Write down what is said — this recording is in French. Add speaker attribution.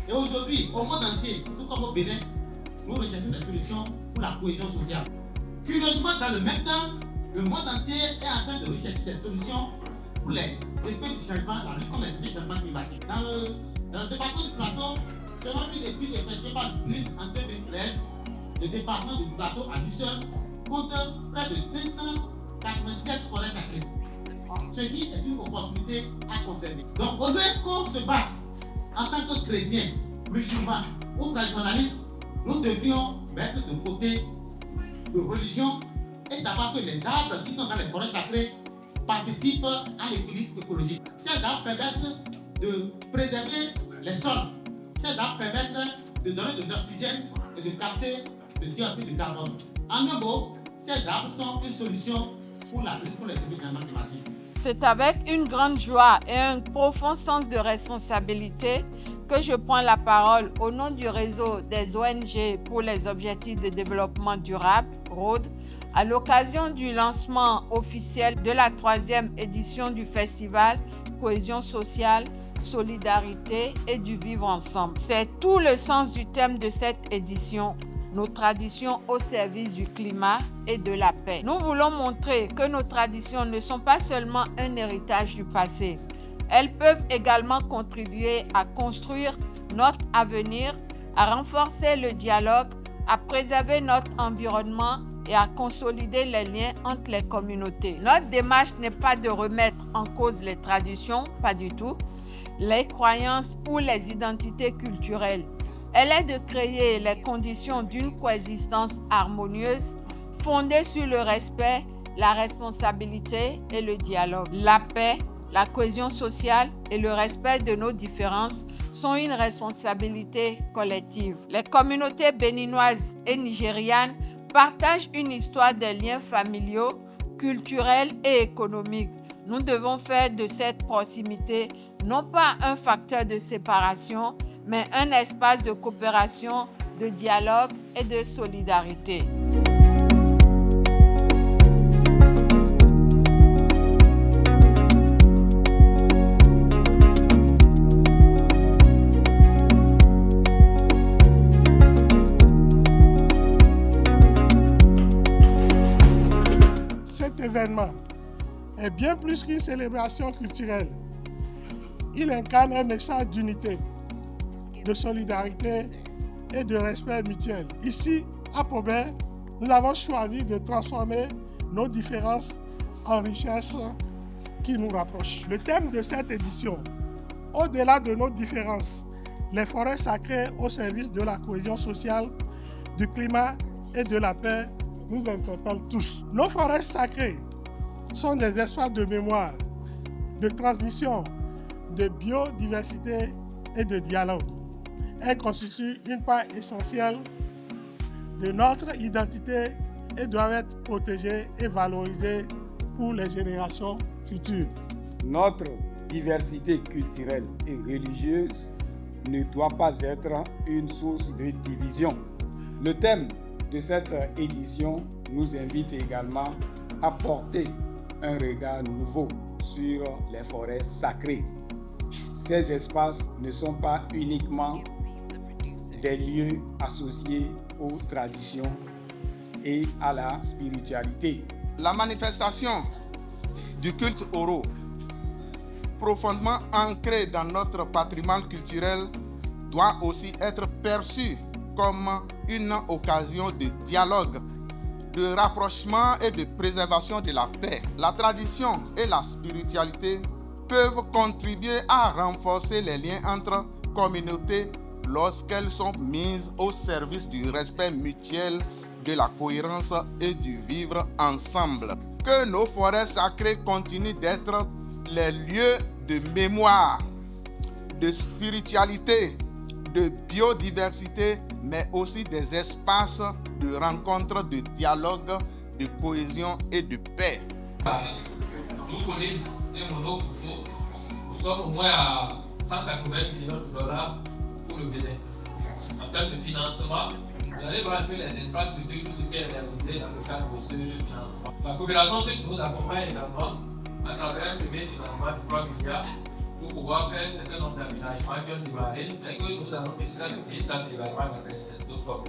Speaker 1: Et aujourd'hui, au monde entier, tout comme au Bénin, nous recherchons des solutions pour la cohésion sociale. Curieusement, dans le même temps, le monde entier est en train de rechercher des solutions pour les effets du changement, la lutte contre les effets du changement climatique. Dans le département du Plateau, selon une étude effectuée par BUD en 2013, le département du Plateau à lui seul compte près de 587 forêts sacrées. Ce qui est une opportunité à conserver. Donc, au lieu qu'on se batte en tant que chrétiens, musulmans ou traditionnalistes, nous devrions mettre de côté de religion et savoir que les arbres qui sont dans les forêts sacrées participent à l'équilibre écologique. Ces arbres permettent de préserver les sols. Ces arbres permettent de donner de l'oxygène et de capter le dioxyde de carbone. En un mot, ces arbres sont une solution pour la lutte contre les effets du changement climatique.
Speaker 2: C'est avec une grande joie et un profond sens de responsabilité que je prends la parole au nom du réseau des ONG pour les objectifs de développement durable, ROAD, à l'occasion du lancement officiel de la 3e édition du festival Cohésion sociale, solidarité et du vivre ensemble. C'est tout le sens du thème de cette édition, nos traditions au service du climat et de la paix. Nous voulons montrer que nos traditions ne sont pas seulement un héritage du passé. Elles peuvent également contribuer à construire notre avenir, à renforcer le dialogue, à préserver notre environnement et à consolider les liens entre les communautés. Notre démarche n'est pas de remettre en cause les traditions, pas du tout, les croyances ou les identités culturelles. Elle est de créer les conditions d'une coexistence harmonieuse fondée sur le respect, la responsabilité et le dialogue. La paix, la cohésion sociale et le respect de nos différences sont une responsabilité collective. Les communautés béninoises et nigérianes partagent une histoire des liens familiaux, culturels et économiques. Nous devons faire de cette proximité non pas un facteur de séparation, mais un espace de coopération, de dialogue et de solidarité.
Speaker 3: Cet événement est bien plus qu'une célébration culturelle. Il incarne un message d'unité, de solidarité et de respect mutuel. Ici, à Paubert, nous avons choisi de transformer nos différences en richesses qui nous rapprochent. Le thème de cette édition, au-delà de nos différences, les forêts sacrées au service de la cohésion sociale, du climat et de la paix, nous interpelle tous. Nos forêts sacrées sont des espaces de mémoire, de transmission, de biodiversité et de dialogue. Elles constituent une part essentielle de notre identité et doivent être protégées et valorisées pour les générations futures.
Speaker 4: Notre diversité culturelle et religieuse ne doit pas être une source de division. Le thème de cette édition nous invite également à porter un regard nouveau sur les forêts sacrées. Ces espaces ne sont pas uniquement des lieux associés aux traditions et à la spiritualité.
Speaker 5: La manifestation du culte Oro, profondément ancrée dans notre patrimoine culturel, doit aussi être perçue comme une occasion de dialogue, de rapprochement et de préservation de la paix. La tradition et la spiritualité peuvent contribuer à renforcer les liens entre communautés lorsqu'elles sont mises au service du respect mutuel, de la cohérence et du vivre ensemble. Que nos forêts sacrées continuent d'être les lieux de mémoire, de spiritualité, de biodiversité, mais aussi des espaces de rencontre, de dialogue, de cohésion et de paix.
Speaker 6: Nous connaissons des monos, nous sommes au moins à 180 millions de dollars pour le Bénin. En termes de financement, vous allez voir un peu les infrastructures, tout ce qui est réalisé dans le cadre de ce financement. La coopération suisse nous accompagne également à travers un premier financement de 3 milliards pour pouvoir faire un certain nombre d'aménagements qui ont démarré, mais que nous allons faire une étape d'évaluation après cette autre.